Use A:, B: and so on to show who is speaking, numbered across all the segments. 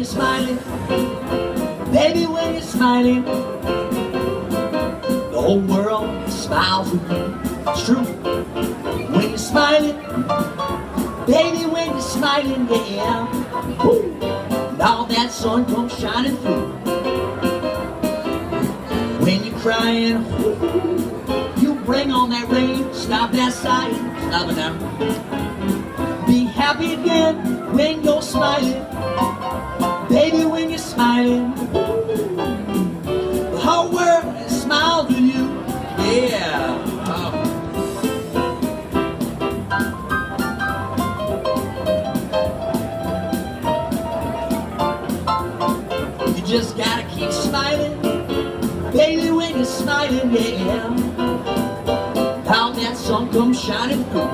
A: you're smiling, baby, when you're smiling, the whole world smiles with you. It's true. When you're smiling, baby, when you're smiling, yeah, woo, and all that sun comes shining through. When you're crying, you bring on that rain. Stop that sighing, stop it now. Be happy again when you're smiling, baby, when you're smiling, the whole world smiles with you. Yeah. You just gotta keep smiling, baby, when you're smiling, yeah. How that sun comes shining through.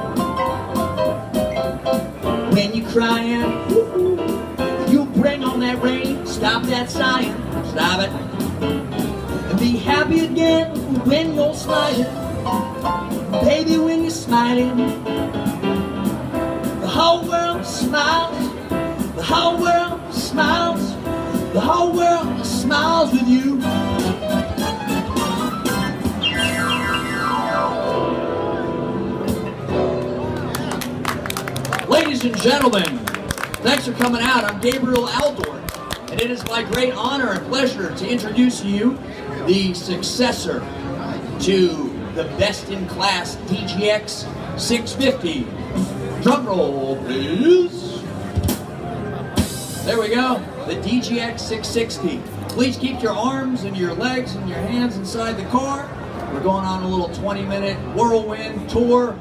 A: When you're crying, you bring on that rain. Stop that sighing, stop it. And be happy again when you're smiling, baby, when you're smiling, the whole world smiles, the whole world smiles, the whole world smiles with you.
B: Ladies and gentlemen, thanks for coming out. I'm Gabriel Aldor, and it is my great honor and pleasure to introduce to you the successor to the best-in-class DGX 650. Drum roll, please. There we go, the DGX 660. Please keep your arms and your legs and your hands inside the car. We're going on a little 20-minute whirlwind tour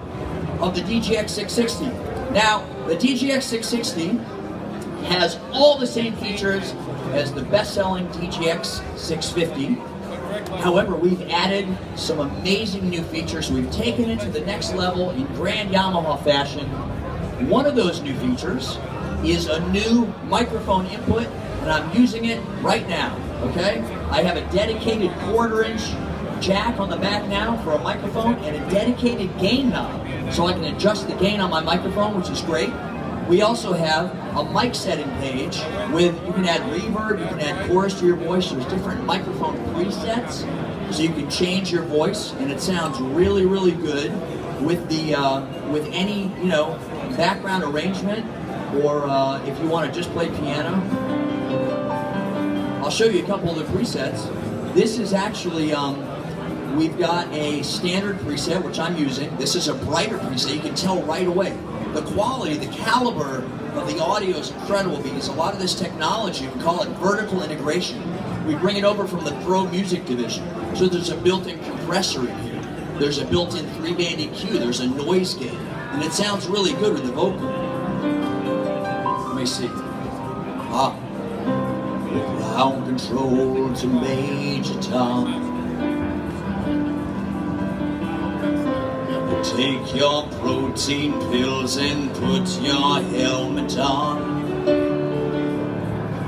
B: of the DGX 660. Now, the DGX 660 has all the same features as the best-selling DGX 650. However, we've added some amazing new features. We've taken it to the next level in grand Yamaha fashion. One of those new features is a new microphone input, and I'm using it right now, okay? I have a dedicated 1/4-inch jack on the back now for a microphone and a dedicated gain knob, so I can adjust the gain on my microphone, which is great. We also have a mic setting page with, you can add reverb, you can add chorus to your voice. There's different microphone presets, so you can change your voice, and it sounds really, really good with the with any, you know, background arrangement, or if you want to just play piano. I'll show you a couple of the presets. This is actually we've got a standard preset, which I'm using. This is a brighter preset. You can tell right away. The quality, the caliber of the audio is incredible because a lot of this technology, we call it vertical integration. We bring it over from the Pro Music division. So there's a built-in compressor in here. There's a built-in 3-band EQ. There's a noise gate. And it sounds really good with the vocal. Let me see. Ground control to Major Tom. Take your protein pills and put your helmet on.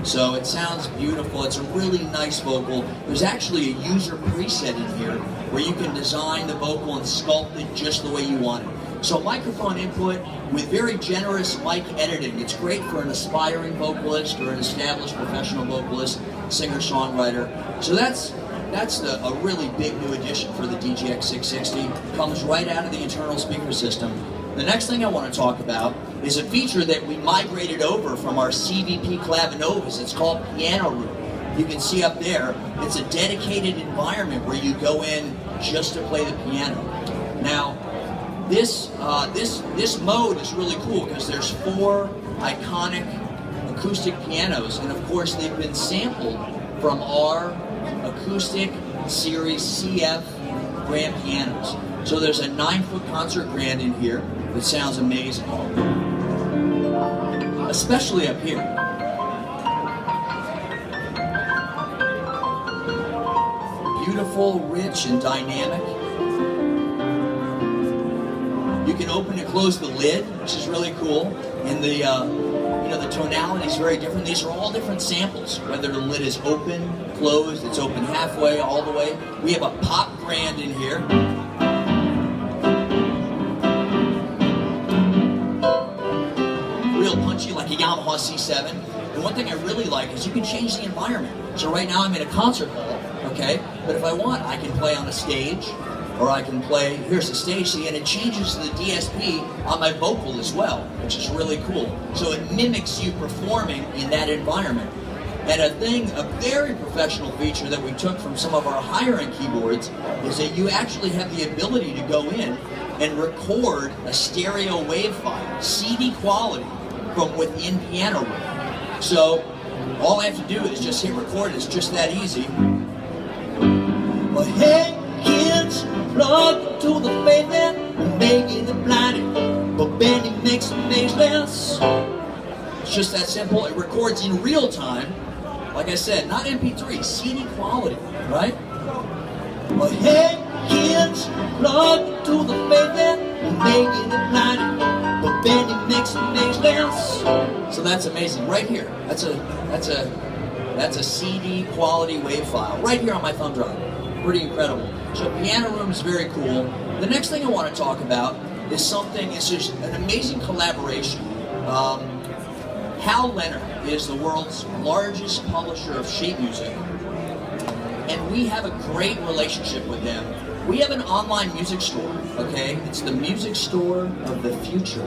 B: So it sounds beautiful. It's a really nice vocal. There's actually a user preset in here where you can design the vocal and sculpt it just the way you want it. So microphone input with very generous mic editing. It's great for an aspiring vocalist or an established professional vocalist, singer-songwriter. So that's a really big new addition for the DGX 660. Comes right out of the internal speaker system. The next thing I want to talk about is a feature that we migrated over from our CVP Clavinovas. It's called Piano Room. You can see up there, it's a dedicated environment where you go in just to play the piano. Now, this mode is really cool because there's 4 iconic acoustic pianos, and of course they've been sampled from our acoustic series CF grand pianos. So there's a 9-foot concert grand in here that sounds amazing, especially up here. Beautiful, rich, and dynamic. You can open and close the lid, which is really cool, and the the tonality is very different. These are all different samples, whether the lid is open, closed, it's open halfway, all the way. We have a pop grand in here. Real punchy, like a Yamaha C7. And one thing I really like is you can change the environment. So right now I'm in a concert hall, okay? But if I want, I can play on a stage, or I can play, here's the stage scene, and it changes the DSP on my vocal as well, which is really cool. So it mimics you performing in that environment. And a very professional feature that we took from some of our higher-end keyboards is that you actually have the ability to go in and record a stereo wave file, CD quality, from within piano roll. So all I have to do is just hit record. It's just that easy. Well, hey kids, plug to the pavement and making it blinded, but Benny makes them ageless. It's just that simple. It records in real time. Like I said, not MP3, CD quality, right? Well, hey kids, plug to the pavement and making it blinded, but Benny makes them ageless. So that's amazing, right here. That's a CD quality wave file, right here on my thumb drive. Pretty incredible. So piano room is very cool. The next thing I want to talk about is something, it's just an amazing collaboration. Hal Leonard is the world's largest publisher of sheet music, and we have a great relationship with them. We have an online music store, okay? It's the music store of the future,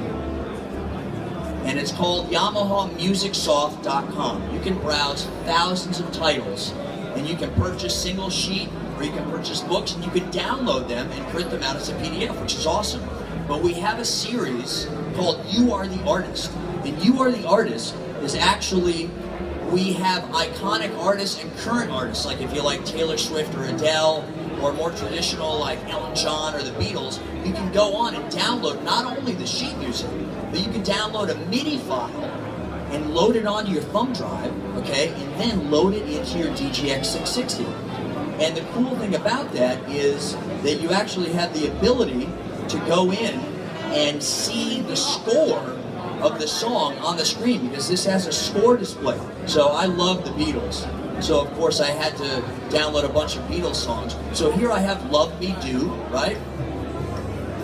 B: and it's called YamahaMusicSoft.com. You can browse thousands of titles, and you can purchase single sheet, or you can purchase books, and you can download them and print them out as a PDF, which is awesome. But we have a series called You Are the Artist. And You Are the Artist is actually, we have iconic artists and current artists, like if you like Taylor Swift or Adele, or more traditional like Elton John or the Beatles, you can go on and download not only the sheet music, but you can download a MIDI file and load it onto your thumb drive, okay, and then load it into your DGX 660. And the cool thing about that is that you actually have the ability to go in and see the score of the song on the screen, because this has a score display. So I love the Beatles. So of course I had to download a bunch of Beatles songs. So here I have Love Me Do, right?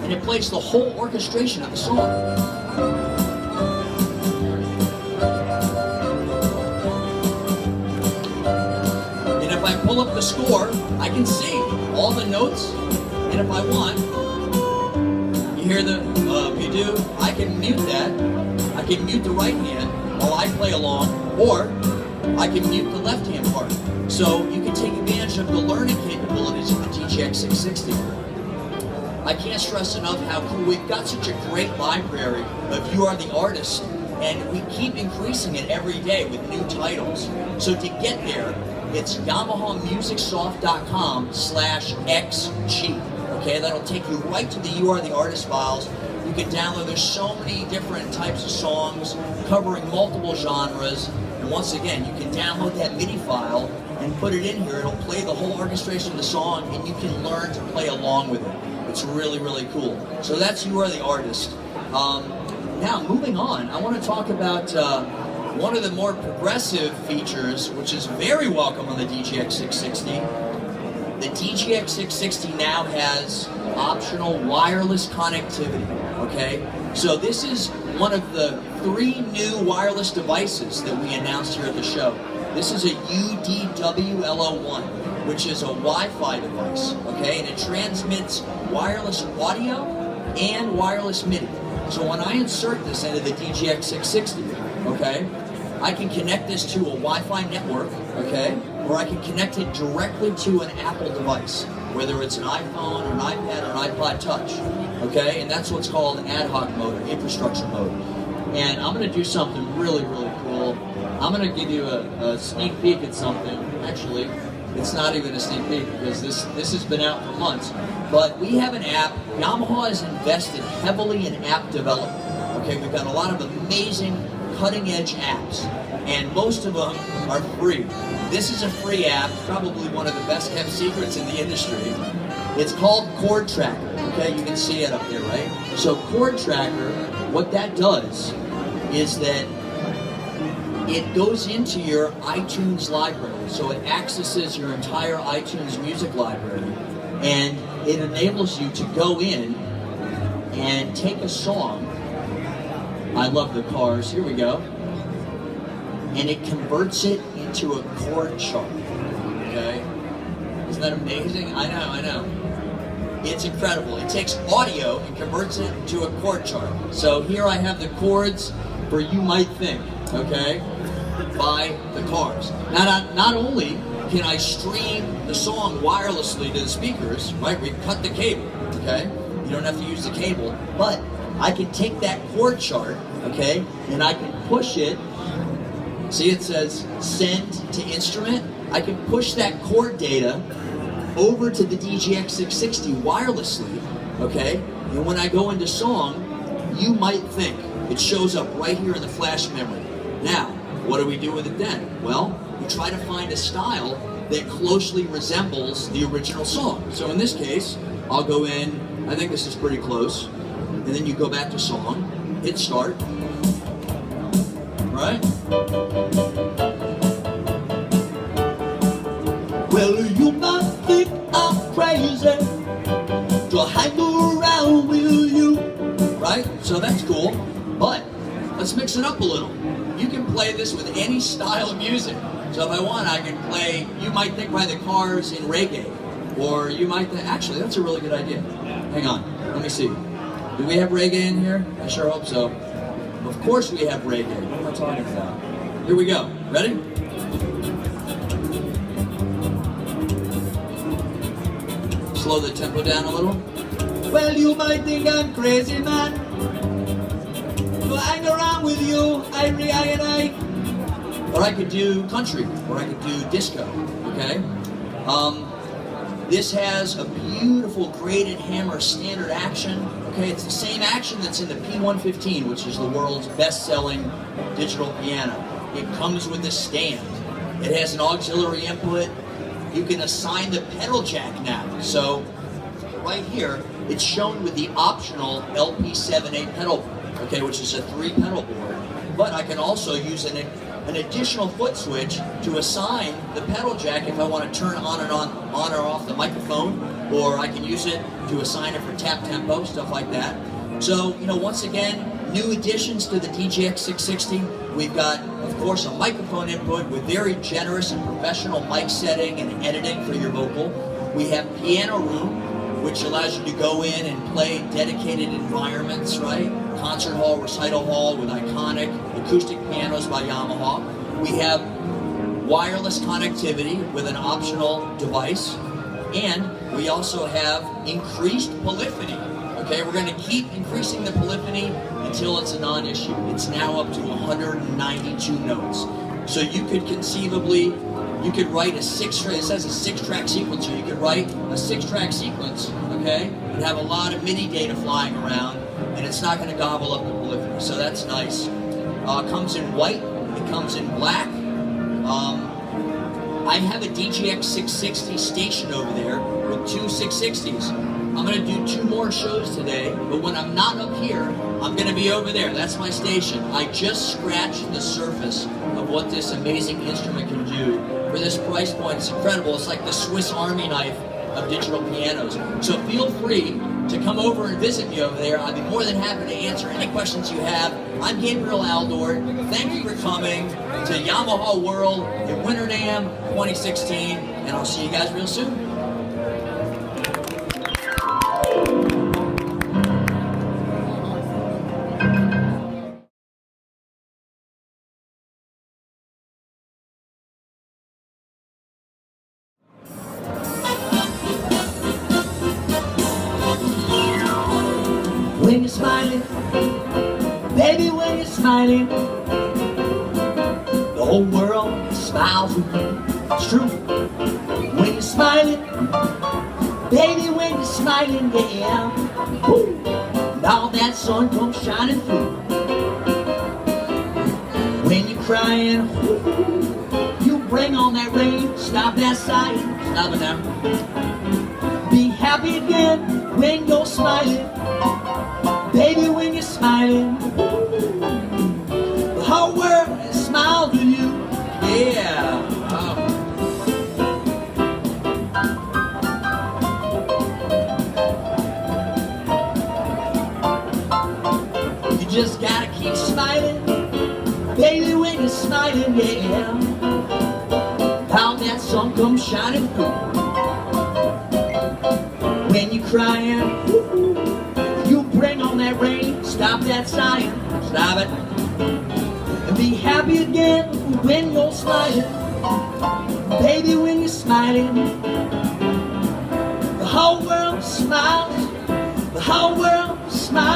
B: And it plays the whole orchestration of the song. And if I pull up the score, I can see all the notes, and if I want, you hear the Love Me Do, I can mute that. I can mute the right hand while I play along, or I can mute the left hand part. So you can take advantage of the learning capabilities of the DGX 660. I can't stress enough how cool, we've got such a great library of You Are the Artist, and we keep increasing it every day with new titles. So to get there, it's YamahaMusicSoft.com/XG. Okay, that'll take you right to the You Are the Artist files. You can download, there's so many different types of songs covering multiple genres. And once again, you can download that MIDI file and put it in here. It'll play the whole orchestration of the song, and you can learn to play along with it. It's really, really cool. So that's You Are the Artist. Now, moving on, I want to talk about one of the more progressive features, which is very welcome on the DGX 660. The DGX 660 now has optional wireless connectivity, okay? So this is one of the 3 new wireless devices that we announced here at the show. This is a UDWLO1, which is a Wi-Fi device, okay? And it transmits wireless audio and wireless MIDI. So when I insert this into the DGX 660, okay, I can connect this to a Wi-Fi network, okay, or I can connect it directly to an Apple device, whether it's an iPhone or an iPad or an iPod Touch, okay, and that's what's called ad hoc mode or infrastructure mode. And I'm going to do something really, really cool. I'm going to give you a sneak peek at something. Actually, it's not even a sneak peek because this has been out for months. But we have an app. Yamaha has invested heavily in app development. Okay, we've got a lot of amazing cutting-edge apps, and most of them are free. This is a free app, probably one of the best-kept secrets in the industry. It's called Chord Tracker. Okay, you can see it up there, right? So Chord Tracker, what that does is that it goes into your iTunes library. So it accesses your entire iTunes music library, and it enables you to go in and take a song. I love the cars. Here we go. and it converts it into a chord chart. Okay? Isn't that amazing? I know. It's incredible. It takes audio and converts it to a chord chart. So here I have the chords for You Might Think, okay, by the Cars. Now, not only can I stream the song wirelessly to the speakers, right? We've cut the cable, okay? You don't have to use the cable, but I can take that chord chart, okay, and I can push it. See, it says send to instrument. I can push that chord data over to the DGX 660 wirelessly, okay? And when I go into song, You Might Think, it shows up right here in the flash memory. Now, what do we do with it then? Well, we try to find a style that closely resembles the original song. So in this case, I'll go in, I think this is pretty close, and then you go back to song, hit start, right?
A: Well, you might think I'm crazy to hang around with you.
B: Right? So that's cool, but let's mix it up a little. You can play this with any style of music. So if I want, I can play You Might Think by the Cars in reggae, or you might think, actually, that's a really good idea. Hang on, let me see. Do we have reggae in here? I sure hope so. Of course we have reggae. What am I talking about? Here we go. Ready? Slow the tempo down a little.
A: Well, you might think I'm crazy, man, to hang around with you, I.
B: Or I could do country, or I could do disco, okay? This has a beautiful graded hammer standard action, okay? It's the same action that's in the P115, which is the world's best-selling digital piano. It comes with a stand. It has an auxiliary input. You can assign the pedal jack now. So right here, it's shown with the optional LP7A pedal board, okay, which is a 3-pedal board. But I can also use an additional foot switch to assign the pedal jack if I want to turn on or off the microphone, or I can use it to assign it for tap tempo, stuff like that. So, you know, once again, new additions to the DGX 660. We've got, of course, a microphone input with very generous and professional mic setting and editing for your vocal. We have piano room, which allows you to go in and play dedicated environments, right? Concert hall, recital hall with iconic acoustic pianos by Yamaha. We have wireless connectivity with an optional device. And we also have increased polyphony. Okay, we're going to keep increasing the polyphony until it's a non-issue. It's now up to 192 notes. So you could conceivably, you could write a 6-track, it says a 6-track sequencer. You could write a 6-track sequence, okay, and have a lot of MIDI data flying around, and it's not going to gobble up the polyphony. So that's nice. It comes in white, it comes in black. I have a DGX 660 station over there with 2 660s. I'm going to do 2 more shows today, but when I'm not up here, I'm going to be over there. That's my station. I just scratched the surface of what this amazing instrument can do. For this price point, it's incredible. It's like the Swiss Army knife of digital pianos. So feel free to come over and visit me over there. I'd be more than happy to answer any questions you have. I'm Gabriel Aldor. Thank you for coming to Yamaha World in Winter NAMM 2016, and I'll see you guys real soon.
A: When you're smiling, baby, when you're smiling, the whole world smiles with you. It's true. When you're smiling, baby, when you're smiling, yeah, woo, and all that sun comes shining through. When you're crying, you bring on that rain, stop that sighing, stop it now. Be happy again when you're smiling. Baby, when you're smiling, the whole world smiles with you.
B: Yeah.
A: You just gotta keep smiling. Baby, when you're you're smiling, yeah. How that sun comes shining through. When you're crying, you bring on that rain. Stop that sighing, stop it. And be happy again when you're smiling. Baby, when you're smiling, the whole world smiles. The whole world smiles.